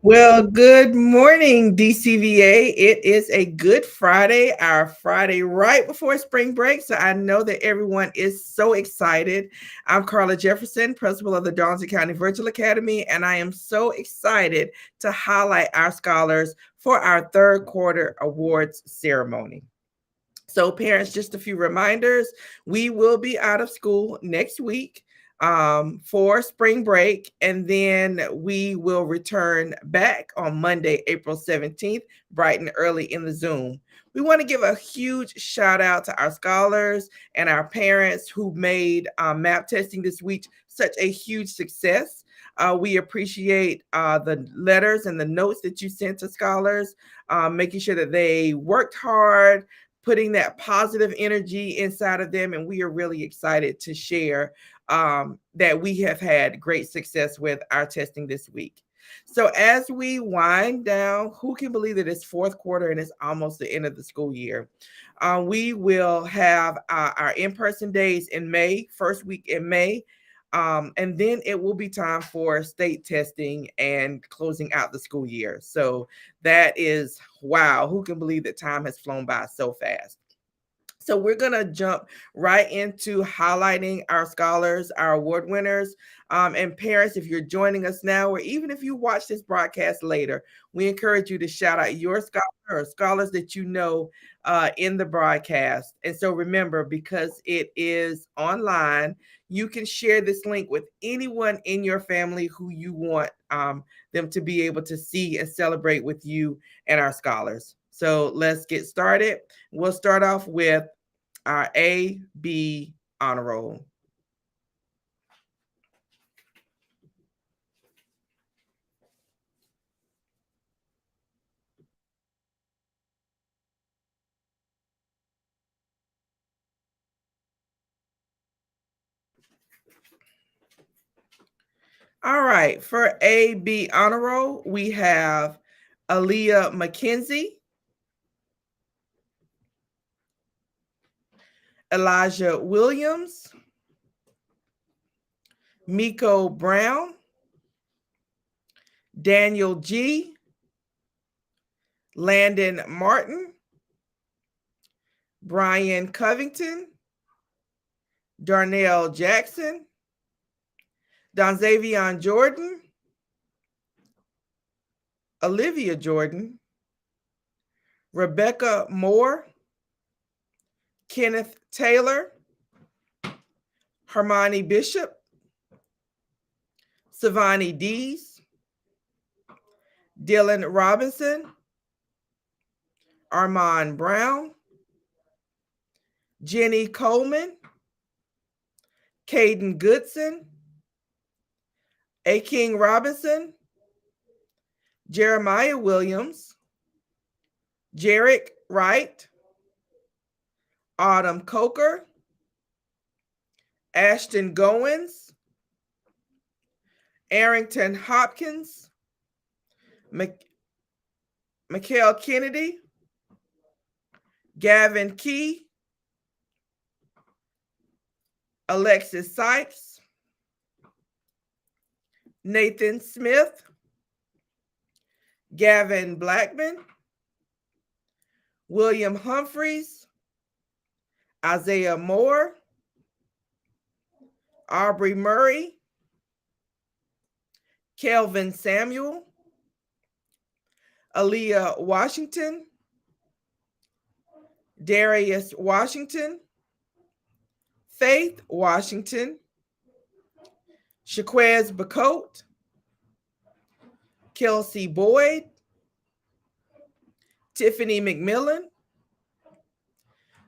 Well, good morning, DCVA. It is a good Friday, our Friday right before spring break. So I know that everyone is so excited. I'm Carla Jefferson, principal of the Darlington County Virtual Academy, and I am so excited to highlight our scholars for our third quarter awards ceremony. So, parents, just a few reminders. We will be out of school next week for spring break, and then we will return back on Monday, April 17th, bright and early in the Zoom. We want to give a huge shout out to our scholars and our parents who made map testing this week such a huge success. We appreciate the letters and the notes that you sent to scholars, making sure that they worked hard, putting that positive energy inside of them. And we are really excited to share that we have had great success with our testing this week. So as we wind down, who can believe that it's fourth quarter and it's almost the end of the school year? We will have our in-person days in May, first week in May. And then it will be time for state testing and closing out the school year. So that is wow. Who can believe that time has flown by so fast? So we're going to jump right into highlighting our scholars, our award winners, and parents. If you're joining us now, or even if you watch this broadcast later, we encourage you to shout out your scholar or scholars that you know in the broadcast. And so remember, because it is online, you can share this link with anyone in your family who you want them to be able to see and celebrate with you and our scholars. So let's get started. We'll start off with our A, B honor roll. All right, for A, B honor roll, we have Aaliyah McKenzie, Elijah Williams, Miko Brown, Daniel G, Landon Martin, Brian Covington, Darnell Jackson, Donzavion Jordan, Olivia Jordan, Rebecca Moore, Kenneth Taylor, Hermione Bishop, Savani Dees, Dylan Robinson, Armand Brown, Jenny Coleman, Caden Goodson, A. King Robinson, Jeremiah Williams, Jarek Wright, Autumn Coker, Ashton Goins, Arrington Hopkins, Mikhail Kennedy, Gavin Key, Alexis Sykes, Nathan Smith, Gavin Blackman, William Humphreys, Isaiah Moore, Aubrey Murray, Kelvin Samuel, Aaliyah Washington, Darius Washington, Faith Washington, Shaquez Bacote, Kelsey Boyd, Tiffany McMillan,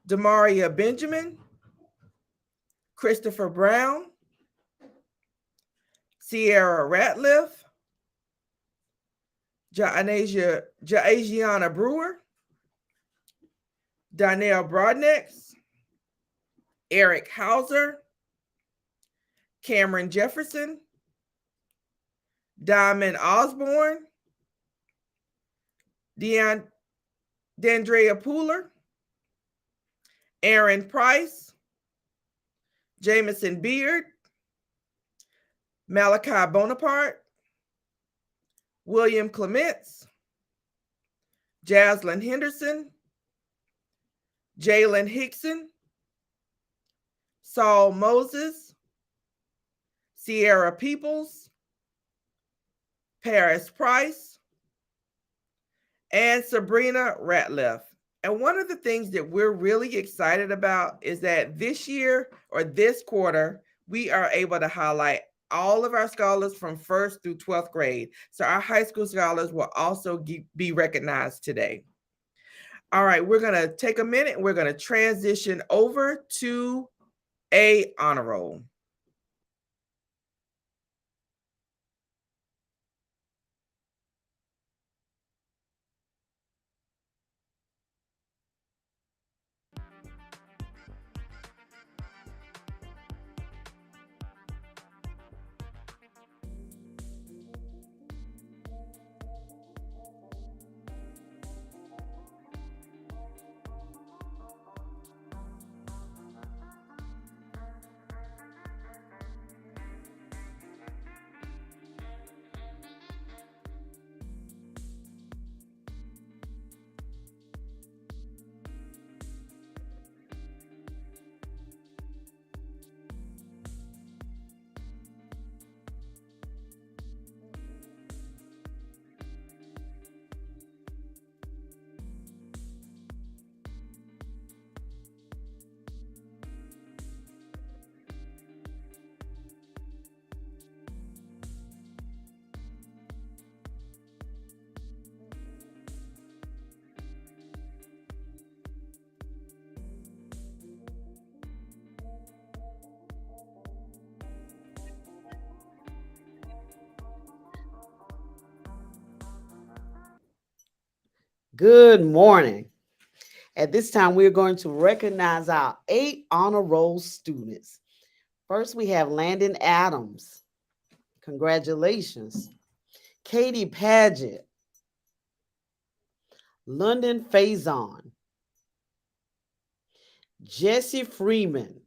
Demaria Benjamin, Christopher Brown, Sierra Ratliff, Jaasiana Brewer, Donnell Broadnex, Eric Hauser, Cameron Jefferson, Diamond Osborne, Dandrea Pooler, Aaron Price, Jameson Beard, Malachi Bonaparte, William Clements, Jaslyn Henderson, Jalen Hickson, Saul Moses, Sierra Peoples, Paris Price, and Sabrina Ratliff. And one of the things that we're really excited about is that this year or this quarter, we are able to highlight all of our scholars from first through 12th grade. So our high school scholars will also be recognized today. All right, we're going to take a minute and we're going to transition over to a honor roll. Good morning. At this time, we're going to recognize our 8 honor roll students. First, we have Landon Adams. Congratulations. Katie Paget. London Faison. Jesse Freeman.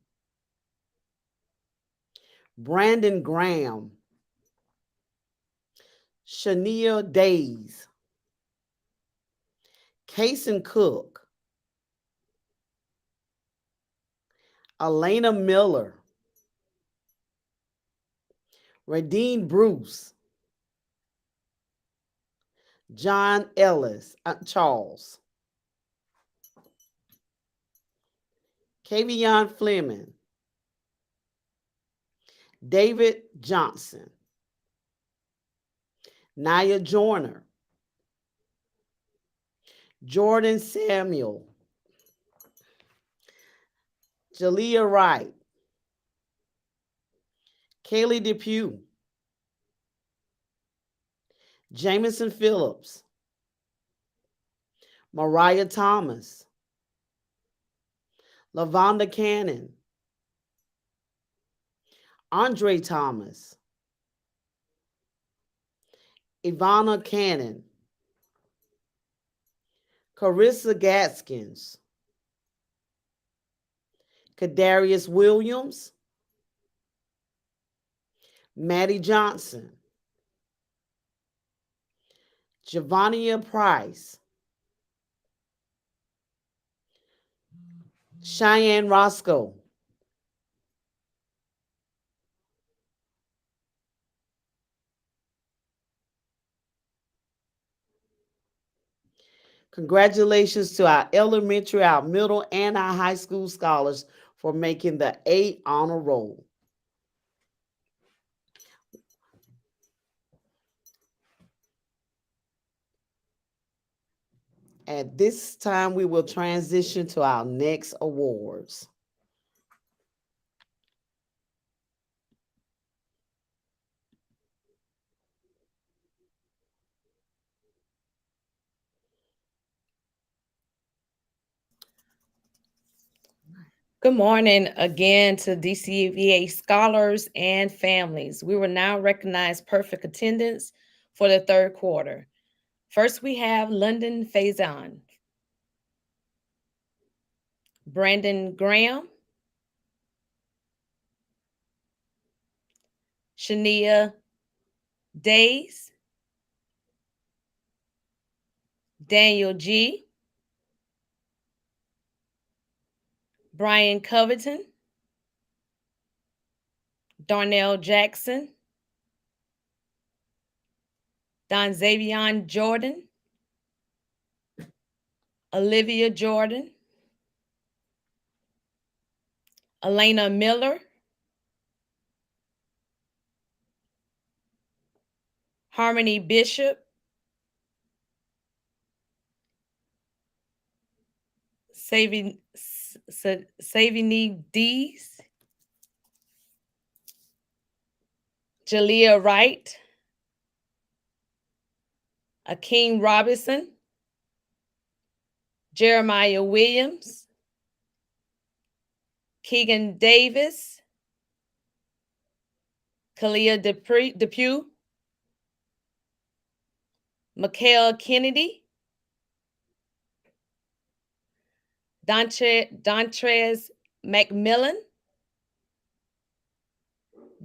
Brandon Graham. Shania Days. Kason Cook. Elena Miller. Radine Bruce. John Ellis, Charles. Kavion Fleming. David Johnson. Naya Joyner. Jordan Samuel. Jalea Wright. Kaylee Depew. Jameson Phillips. Mariah Thomas. LaVonda Cannon. Andre Thomas. Ivana Cannon. Carissa Gaskins. Kadarius Williams. Maddie Johnson. Javonia Price. Cheyenne Roscoe. Congratulations to our elementary, our middle, and our high school scholars for making the 8 honor roll. At this time, we will transition to our next awards. Good morning again to DCVA scholars and families. We will now recognize perfect attendance for the third quarter. First, we have London Faison, Brandon Graham, Shania Days, Daniel G., Brian Covington, Darnell Jackson, Don Xavion Jordan, Olivia Jordan, Elena Miller, Harmony Bishop, Savini Dees, Jalea Wright, Akeem Robinson, Jeremiah Williams, Keegan Davis, Kalia Depew, Mikhail Kennedy, Dontrez McMillan,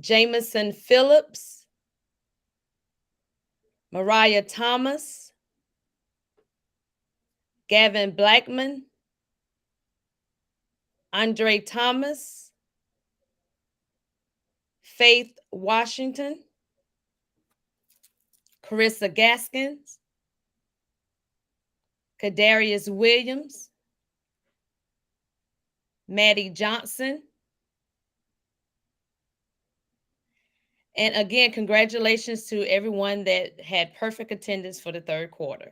Jameson Phillips, Mariah Thomas, Gavin Blackman, Andre Thomas, Faith Washington, Carissa Gaskins, Kadarius Williams, Maddie Johnson. And again, congratulations to everyone that had perfect attendance for the third quarter.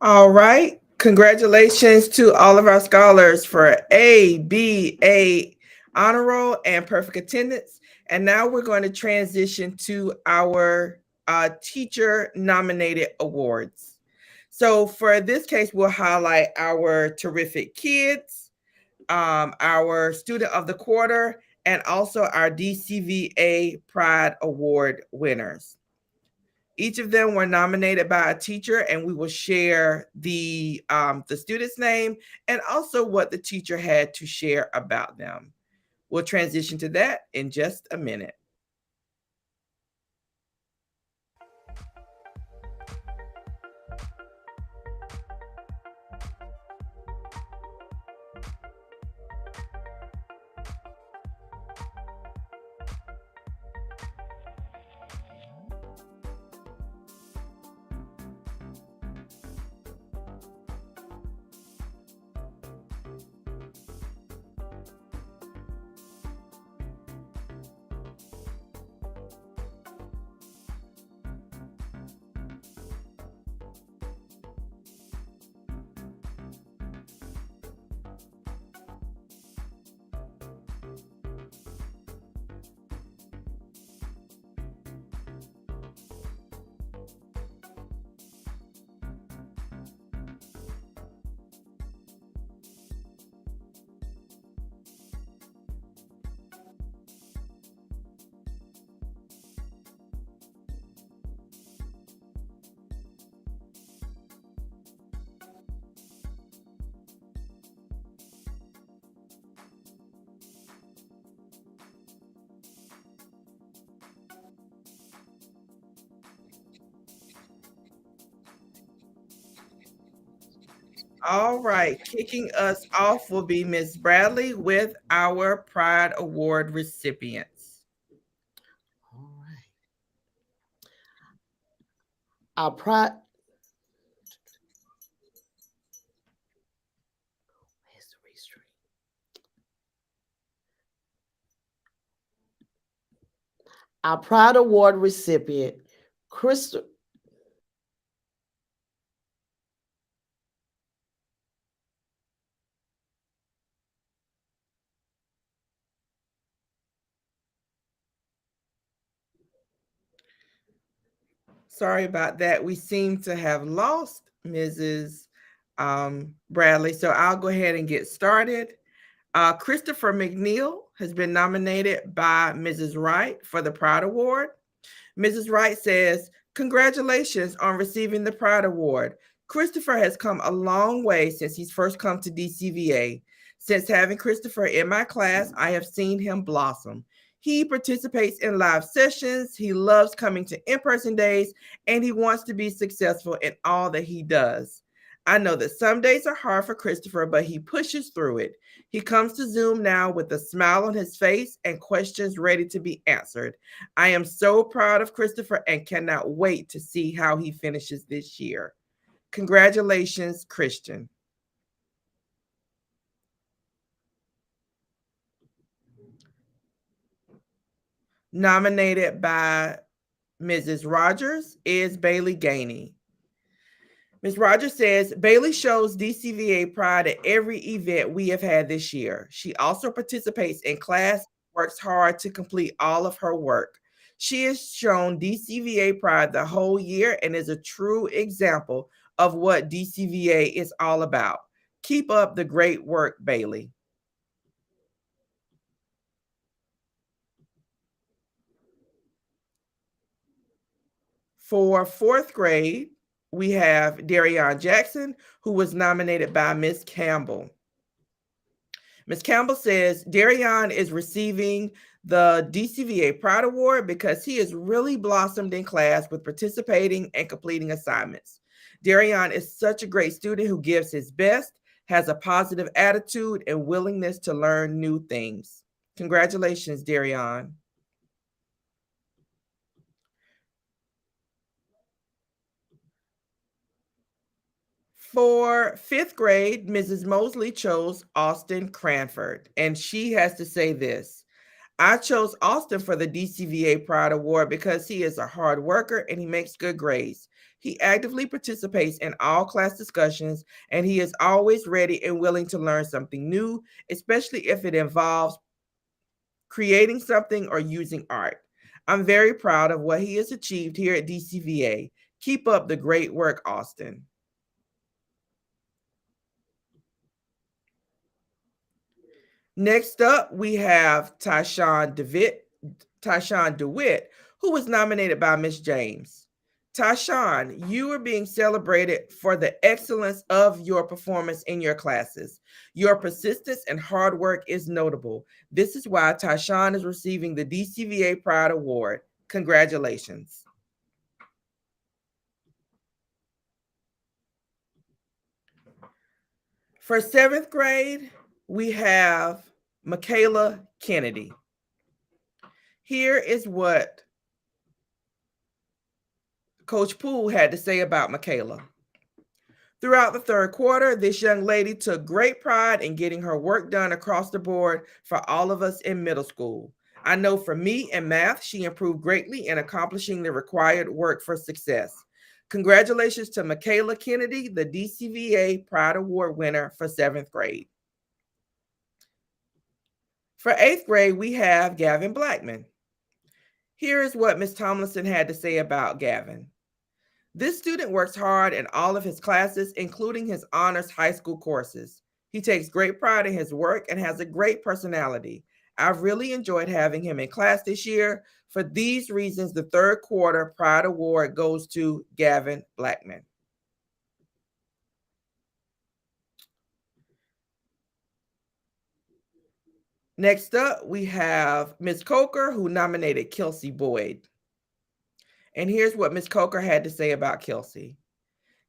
All right. Congratulations to all of our scholars for A, B, A honor roll and perfect attendance. And now we're going to transition to our teacher nominated awards. So for this case, we'll highlight our terrific kids, our student of the quarter, and also our DCVA Pride Award winners. Each of them were nominated by a teacher, and we will share the student's name and also what the teacher had to share about them. We'll transition to that in just a minute. All right, kicking us off will be Ms. Bradley with our Pride Award recipients. All right. Our pride. Where's the restream? Our Pride Award recipient, Crystal. Sorry about that. We seem to have lost Mrs. Bradley, so I'll go ahead and get started. Christopher McNeil has been nominated by Mrs. Wright for the Pride Award. Mrs. Wright says, "Congratulations on receiving the Pride Award. Christopher has come a long way since he's first come to DCVA. Since having Christopher in my class, I have seen him blossom. He participates in live sessions. He loves coming to in person days, and he wants to be successful in all that he does. I know that some days are hard for Christopher, but he pushes through it. He comes to Zoom now with a smile on his face and questions ready to be answered. I am so proud of Christopher and cannot wait to see how he finishes this year. Congratulations, Christian. Nominated by Mrs. Rogers is Bailey Gainey. Ms. Rogers says, Bailey shows DCVA pride at every event we have had this year. She also participates in class, works hard to complete all of her work. She has shown DCVA pride the whole year and is a true example of what DCVA is all about. Keep up the great work, Bailey. For fourth grade, we have Darion Jackson, who was nominated by Miss Campbell. Ms. Campbell says Darion is receiving the DCVA Pride Award because he has really blossomed in class with participating and completing assignments. Darion is such a great student who gives his best, has a positive attitude, and willingness to learn new things. Congratulations, Darion. For fifth grade, Mrs. Mosley chose Austin Cranford, and she has to say this. I chose Austin for the DCVA Pride Award because he is a hard worker and he makes good grades. He actively participates in all class discussions, and he is always ready and willing to learn something new, especially if it involves creating something or using art. I'm very proud of what he has achieved here at DCVA. Keep up the great work, Austin. Next up, we have Tyshawn DeWitt, who was nominated by Miss James. Tyshawn, you are being celebrated for the excellence of your performance in your classes. Your persistence and hard work is notable. This is why Tyshawn is receiving the DCVA Pride Award. Congratulations. For seventh grade, we have Michaela Kennedy. Here is what Coach Poole had to say about Michaela. Throughout the third quarter, this young lady took great pride in getting her work done across the board for all of us in middle school. I know for me in math, she improved greatly in accomplishing the required work for success. Congratulations to Michaela Kennedy, the DCVA Pride Award winner for seventh grade. For eighth grade, we have Gavin Blackman. Here is what Ms. Tomlinson had to say about Gavin. This student works hard in all of his classes, including his honors high school courses. He takes great pride in his work and has a great personality. I've really enjoyed having him in class this year. For these reasons, the third quarter Pride Award goes to Gavin Blackman. Next up, we have Ms. Coker, who nominated Kelsey Boyd. And here's what Ms. Coker had to say about Kelsey.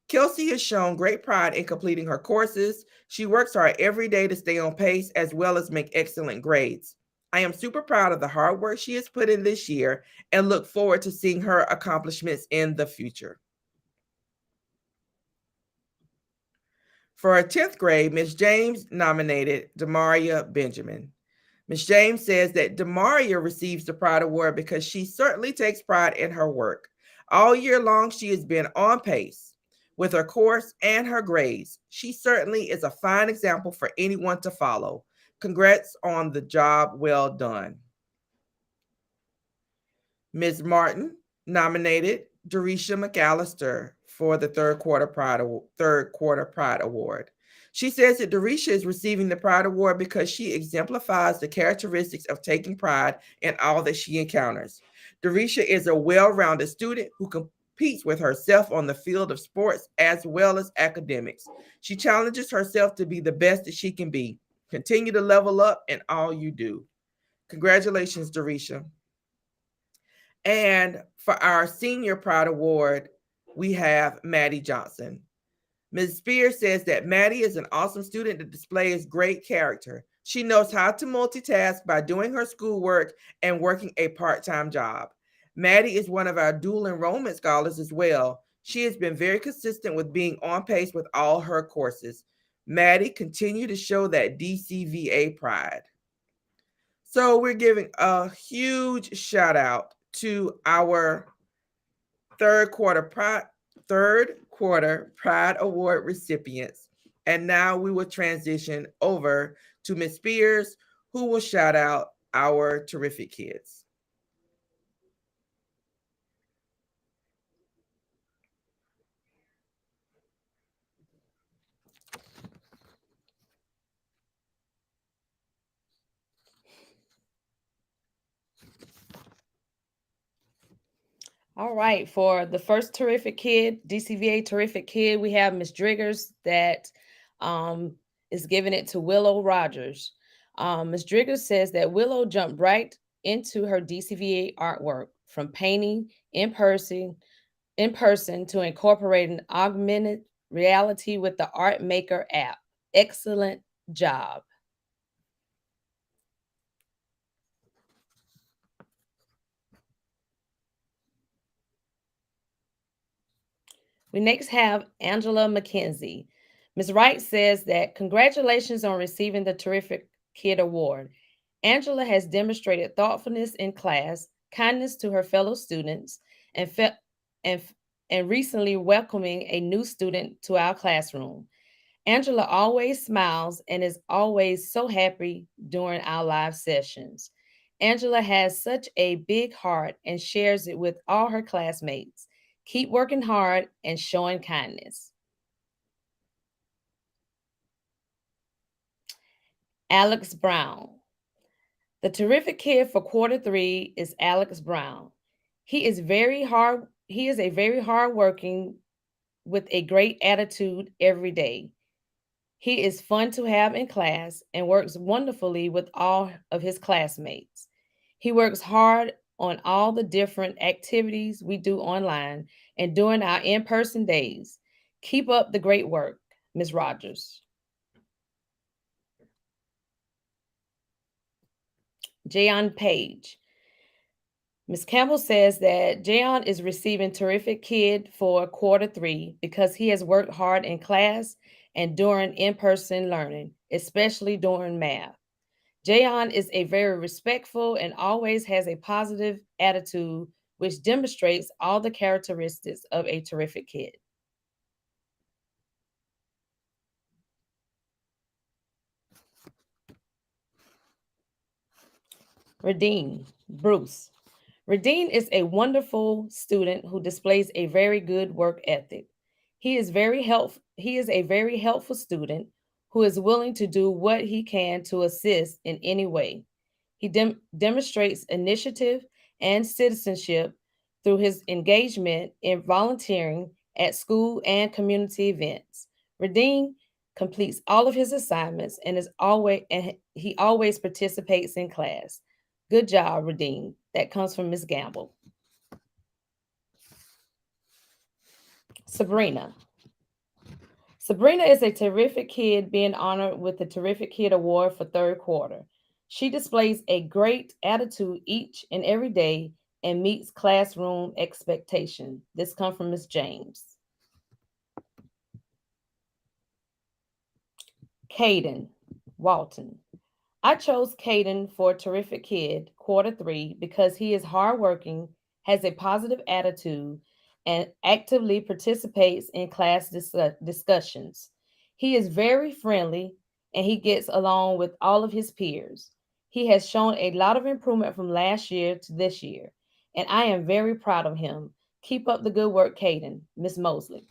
Kelsey has shown great pride in completing her courses. She works hard every day to stay on pace as well as make excellent grades. I am super proud of the hard work she has put in this year and look forward to seeing her accomplishments in the future. For our 10th grade, Ms. James nominated Demaria Benjamin. Ms. James says that Demaria receives the Pride Award because she certainly takes pride in her work. All year long, she has been on pace with her course and her grades. She certainly is a fine example for anyone to follow. Congrats on the job well done. Ms. Martin nominated Dorisha McAllister for the third quarter Pride Award. She says that Dorisha is receiving the Pride Award because she exemplifies the characteristics of taking pride in all that she encounters. Dorisha is a well-rounded student who competes with herself on the field of sports as well as academics. She challenges herself to be the best that she can be. Continue to level up in all you do. Congratulations, Dorisha. And for our Senior Pride Award, we have Maddie Johnson. Ms. Spears says that Maddie is an awesome student that displays great character. She knows how to multitask by doing her schoolwork and working a part time job. Maddie is one of our dual enrollment scholars as well. She has been very consistent with being on pace with all her courses. Maddie, continue to show that DCVA pride. So we're giving a huge shout out to our third quarter pride Pride Award recipients. And now we will transition over to Miss Spears, who will shout out our terrific kids. All right, for the first terrific kid, DCVA terrific kid, we have Miss Driggers that um, is giving it to Willow Rogers. Miss Driggers says that Willow jumped right into her DCVA artwork, from painting in person to incorporating augmented reality with the Art Maker app. Excellent job. We next have Angela McKenzie. Ms. Wright says that congratulations on receiving the Terrific Kid Award. Angela has demonstrated thoughtfulness in class, kindness to her fellow students, and, and, and recently welcoming a new student to our classroom. Angela always smiles and is always so happy during our live sessions. Angela has such a big heart and shares it with all her classmates. Keep working hard and showing kindness. Alex Brown. The terrific kid for quarter three is Alex Brown. He is a very hard working with a great attitude every day. He is fun to have in class and works wonderfully with all of his classmates. He works hard on all the different activities we do online and during our in person days. Keep up the great work, Ms. Rogers. Jayon Page. Ms. Campbell says that Jayon is receiving Terrific Kid for quarter three because he has worked hard in class and during in person learning, especially during math. Jayon is a very respectful and always has a positive attitude, which demonstrates all the characteristics of a terrific kid. Radine Bruce. Radine is a wonderful student who displays a very good work ethic. He is a very helpful student who is willing to do what he can to assist in any way. He demonstrates initiative and citizenship through his engagement in volunteering at school and community events. Radine completes all of his assignments and he always participates in class. Good job, Radine. That comes from Miss Gamble. Sabrina. Sabrina is a terrific kid being honored with the Terrific Kid Award for third quarter. She displays a great attitude each and every day and meets classroom expectation. This comes from Miss James. Caden Walton. I chose Caden for Terrific Kid quarter three because he is hardworking, has a positive attitude, and actively participates in class discussions. He is very friendly and he gets along with all of his peers. He has shown a lot of improvement from last year to this year, and I am very proud of him. Keep up the good work, Caden. Miss Mosley.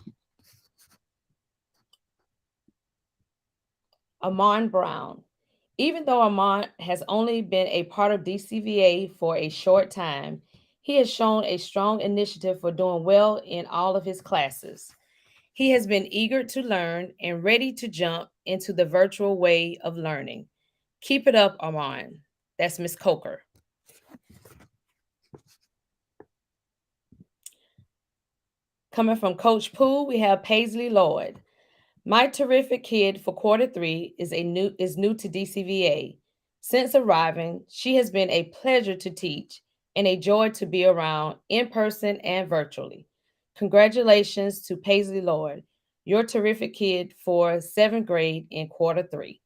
Amon Brown. Even though Amon has only been a part of DCVA for a short time, he has shown a strong initiative for doing well in all of his classes. He has been eager to learn and ready to jump into the virtual way of learning. Keep it up, Amon. That's Miss Coker. Coming from Coach Poole, we have Paisley Lloyd. My terrific kid for quarter three is new to DCVA. Since arriving, she has been a pleasure to teach and a joy to be around in person and virtually. Congratulations to Paisley Lloyd, your terrific kid for seventh grade in quarter three.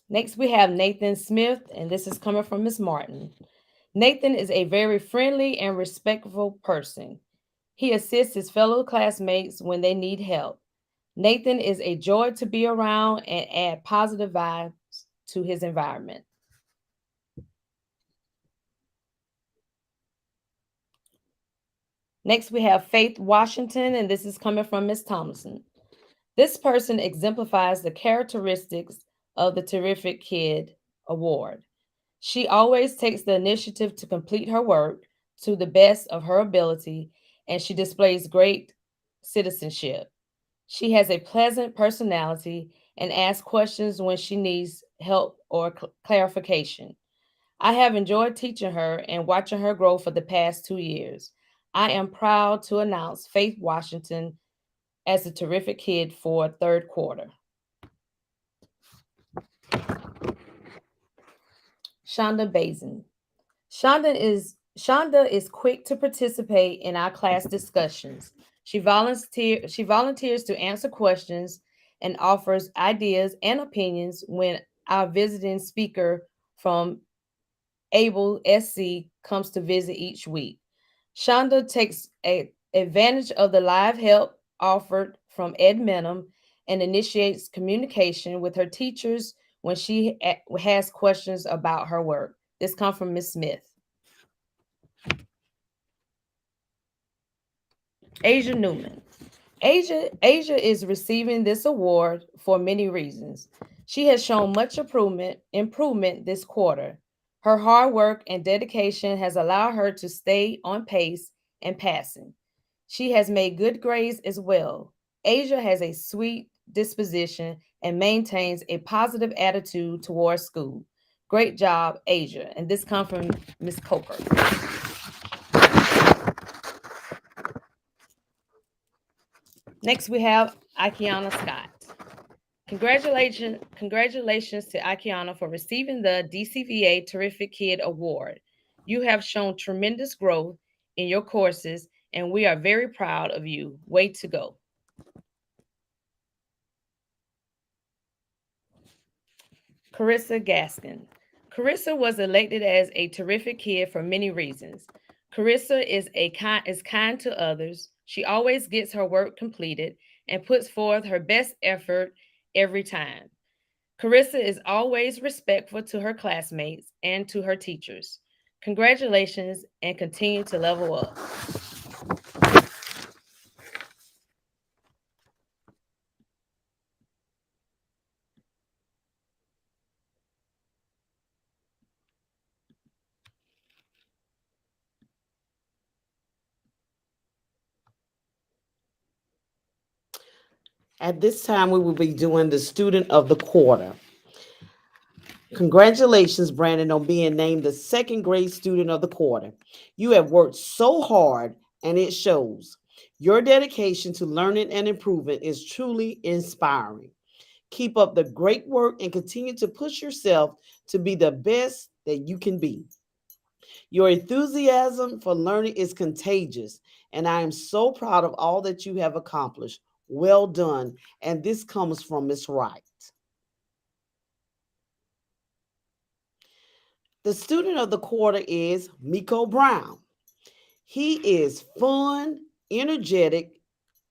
Next, we have Nathan Smith, and this is coming from Miss Martin. Nathan is a very friendly and respectful person. He assists his fellow classmates when they need help. Nathan is a joy to be around and add positive vibes to his environment. Next, we have Faith Washington, and this is coming from Miss Thompson. This person exemplifies the characteristics of the Terrific Kid Award. She always takes the initiative to complete her work to the best of her ability, and she displays great citizenship. She has a pleasant personality and asks questions when she needs help or clarification. I have enjoyed teaching her and watching her grow for the past 2 years. I am proud to announce Faith Washington as a terrific kid for third quarter. Shonda Bazin. Shonda is quick to participate in our class discussions. She volunteers to answer questions and offers ideas and opinions when our visiting speaker from Able SC comes to visit each week. Shonda takes advantage of the live help offered from Ed Minham and initiates communication with her teachers when she has questions about her work. This comes from Miss Smith. Asia Newman. Asia is receiving this award for many reasons. She has shown much improvement this quarter. Her hard work and dedication has allowed her to stay on pace and passing. She has made good grades as well. Asia has a sweet disposition and maintains a positive attitude towards school. Great job, Asia. And this comes from Miss Coker. Next, we have Akiana Scott. Congratulations to Akiana for receiving the DCVA Terrific Kid Award. You have shown tremendous growth in your courses, and we are very proud of you. Way to go. Carissa Gaskin. Carissa was elected as a terrific kid for many reasons. Carissa is kind to others. She always gets her work completed and puts forth her best effort every time. Carissa is always respectful to her classmates and to her teachers. Congratulations and continue to level up. At this time, we will be doing the student of the quarter. Congratulations, Brandon, on being named the second grade student of the quarter. You have worked so hard and it shows. Your dedication to learning and improvement is truly inspiring. Keep up the great work and continue to push yourself to be the best that you can be. Your enthusiasm for learning is contagious, and I am so proud of all that you have accomplished. Well done. And this comes from Miss Wright. The student of the quarter is Miko Brown. He is fun, energetic,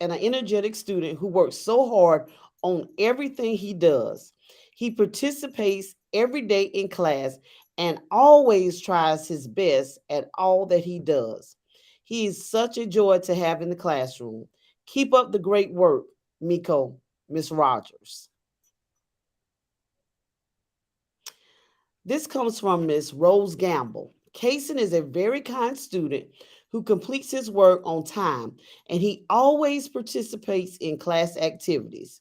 and an energetic student who works so hard on everything he does. He participates every day in class and always tries his best at all that he does. He is such a joy to have in the classroom. Keep up the great work, Miko, Miss Rogers. This comes from Miss Rose Gamble. Kason is a very kind student who completes his work on time, and he always participates in class activities.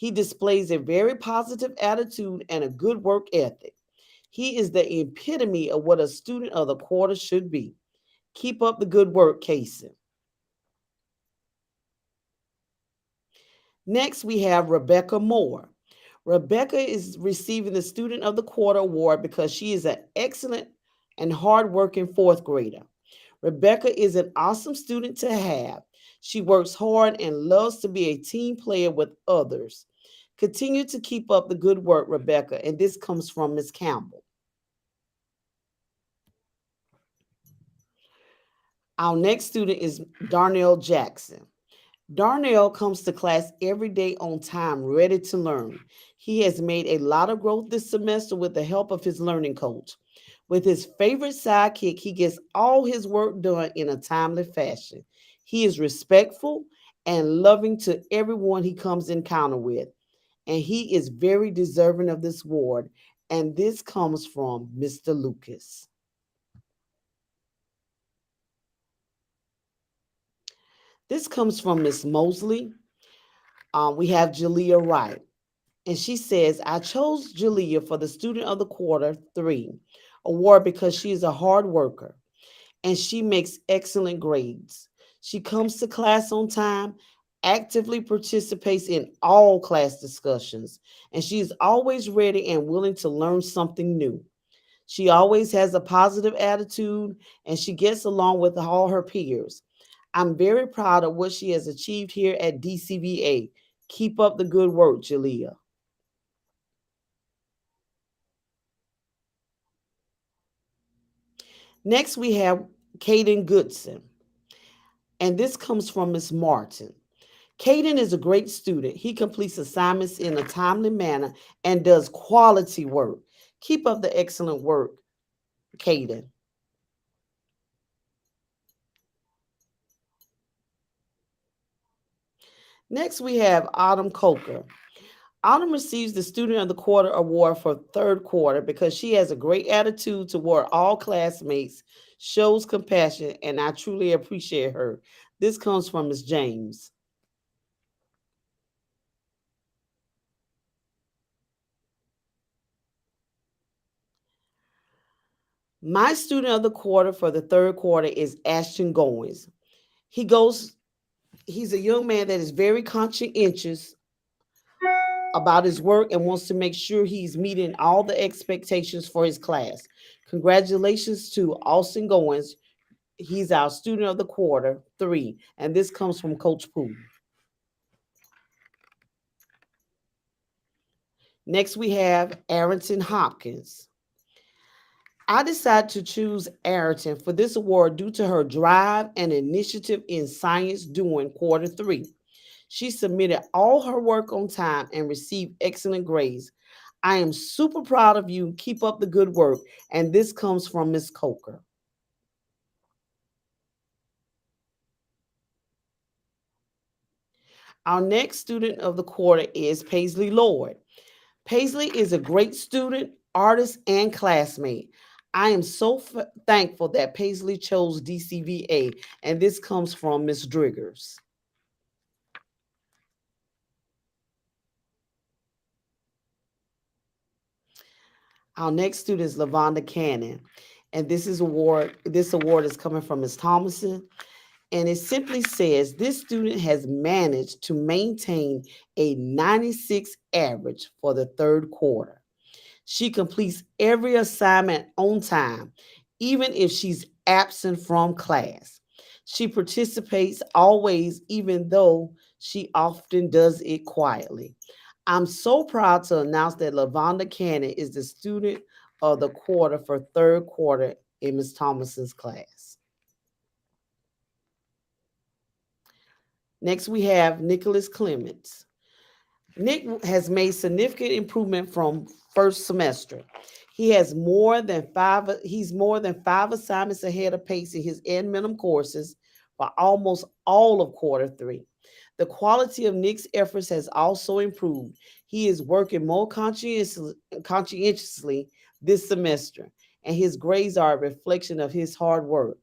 He displays a very positive attitude and a good work ethic. He is the epitome of what a student of the quarter should be. Keep up the good work, Casey. Next, we have Rebecca Moore. Rebecca is receiving the Student of the Quarter award because she is an excellent and hardworking fourth grader. Rebecca is an awesome student to have. She works hard and loves to be a team player with others. Continue to keep up the good work, Rebecca. And this comes from Ms. Campbell. Our next student is Darnell Jackson. Darnell comes to class every day on time, ready to learn. He has made a lot of growth this semester with the help of his learning coach. With his favorite sidekick, he gets all his work done in a timely fashion. He is respectful and loving to everyone he comes in encounter with, and he is very deserving of this award. And this comes from Mr. Lucas. This comes from Miss Mosley. We have Jalea Wright. And she says, I chose Jalea for the Student of the Quarter 3 award because she is a hard worker and she makes excellent grades. She comes to class on time, actively participates in all class discussions, and she is always ready and willing to learn something new. She always has a positive attitude and she gets along with all her peers. I'm very proud of what she has achieved here at DCVA. Keep up the good work, Jalea. Next, we have Caden Goodson, and this comes from Miss Martin. Caden is a great student. He completes assignments in a timely manner and does quality work. Keep up the excellent work, Caden. Next, we have Autumn Coker. Autumn receives the Student of the Quarter award for third quarter because she has a great attitude toward all classmates, shows compassion, and I truly appreciate her. This comes from Ms. James. My Student of the Quarter for the third quarter is Ashton Goins. He goes, he's a young man that is very conscientious about his work and wants to make sure he's meeting all the expectations for his class. Congratulations to Austin Goins. He's our Student of the Quarter 3, and this comes from Coach Poole. Next, we have Arrington Hopkins. I decided to choose Arrington for this award due to her drive and initiative in science during quarter 3. She submitted all her work on time and received excellent grades. I am super proud of you. Keep up the good work. And this comes from Miss Coker. Our next Student of the Quarter is Paisley Lord. Paisley is a great student, artist, and classmate. I am so thankful that Paisley chose DCVA, and this comes from Miss Driggers. Our next student is Lavonda Cannon, and this award is coming from Ms. Thomason, and it simply says this student has managed to maintain a 96 average for the third quarter. She completes every assignment on time, even if she's absent from class. She participates always, even though she often does it quietly. I'm so proud to announce that Lavonda Cannon is the Student of the Quarter for third quarter in Ms. Thomason's class. Next, we have Nicholas Clements. Nick has made significant improvement from first semester. He's more than five assignments ahead of pace in his end minimum courses for almost all of quarter 3. The quality of Nick's efforts has also improved. He is working more conscientiously this semester, and his grades are a reflection of his hard work.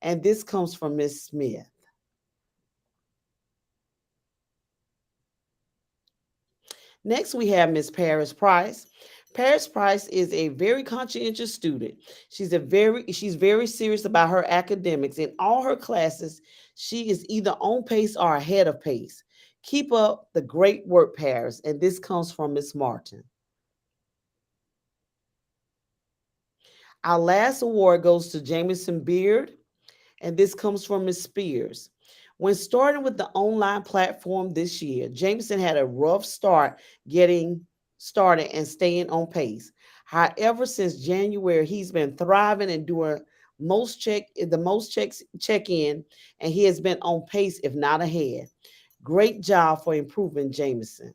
And this comes from Miss Smith. Next, we have Miss Paris Price. Paris Price is a very conscientious student. She's very serious about her academics. In all her classes, she is either on pace or ahead of pace. Keep up the great work, Paris. And this comes from Miss Martin. Our last award goes to Jameson Beard, and this comes from Ms. Spears. When starting with the online platform this year, Jameson had a rough start getting started and staying on pace. However, since January, he's been thriving and doing the most checks check in, and he has been on pace, if not ahead. Great job for improving Jameson.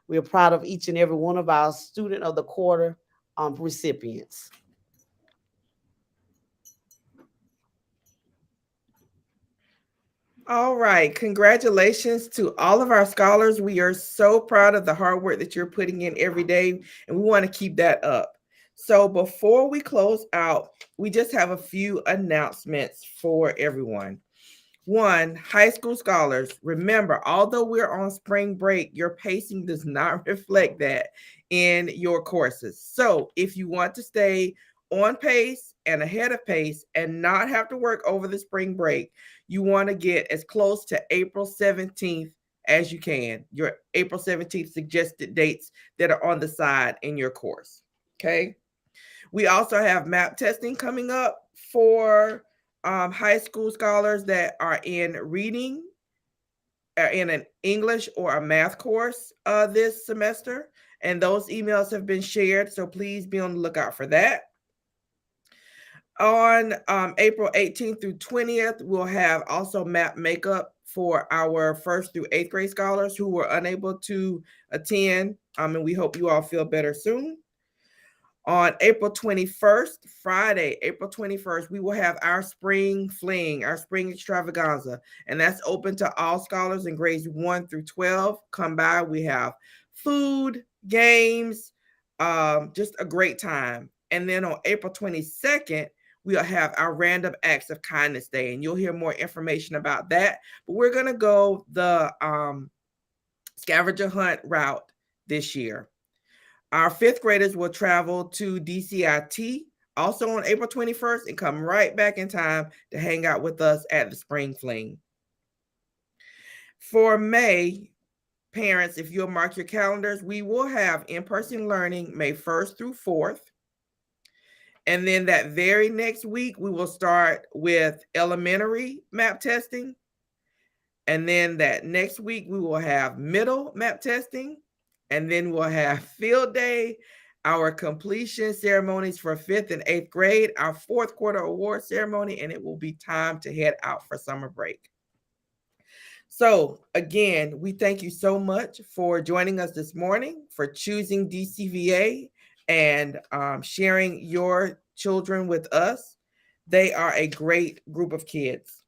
We are proud of each and every one of our student of the quarter recipients. All right. Congratulations to all of our scholars. We are so proud of the hard work that you're putting in every day, and we want to keep that up. So, before we close out, we just have a few announcements for everyone. One, high school scholars, remember, although we're on spring break, your pacing does not reflect that in your courses. So, if you want to stay on pace and ahead of pace and not have to work over the spring break, you want to get as close to April 17th as you can. Your April 17th suggested dates that are on the side in your course. Okay. We also have map testing coming up for high school scholars that are in reading, in an English or a math course this semester. And those emails have been shared. So please be on the lookout for that. On April 18th through 20th, we'll have also map makeup for our first through eighth grade scholars who were unable to attend. And we hope you all feel better soon. On April 21st, Friday, April 21st, we will have our spring fling, our spring extravaganza, and that's open to all scholars in grades 1 through 12. Come by. We have food, games, just a great time. And then on April 22nd, we'll have our random acts of kindness day, and you'll hear more information about that. But we're going to go the scavenger hunt route this year. Our fifth graders will travel to DCIT also on April 21st and come right back in time to hang out with us at the Spring Fling. For May, parents, if you'll mark your calendars, we will have in-person learning May 1st through 4th. And then that very next week, we will start with elementary map testing. And then that next week, we will have middle map testing. And then we'll have field day, our completion ceremonies for 5th and 8th grade, our fourth quarter award ceremony, and it will be time to head out for summer break. So again, we thank you so much for joining us this morning, for choosing DCVA and sharing your children with us. They are a great group of kids.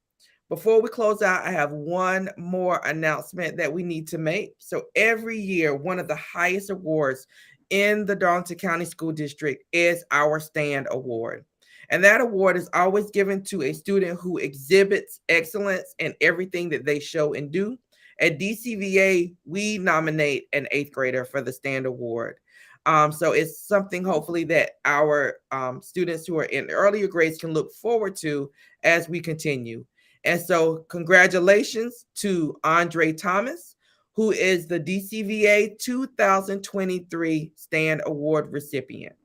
Before we close out, I have one more announcement that we need to make. So every year, one of the highest awards in the Darlington County School District is our STAND Award. And that award is always given to a student who exhibits excellence in everything that they show and do. At DCVA, we nominate an eighth grader for the STAND Award. So it's something hopefully that our students who are in earlier grades can look forward to as we continue. And so congratulations to Andre Thomas, who is the DCVA 2023 STAND Award recipient.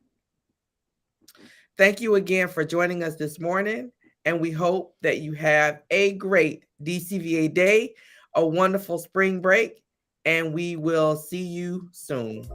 Thank you again for joining us this morning, and we hope that you have a great DCVA day, a wonderful spring break, and we will see you soon.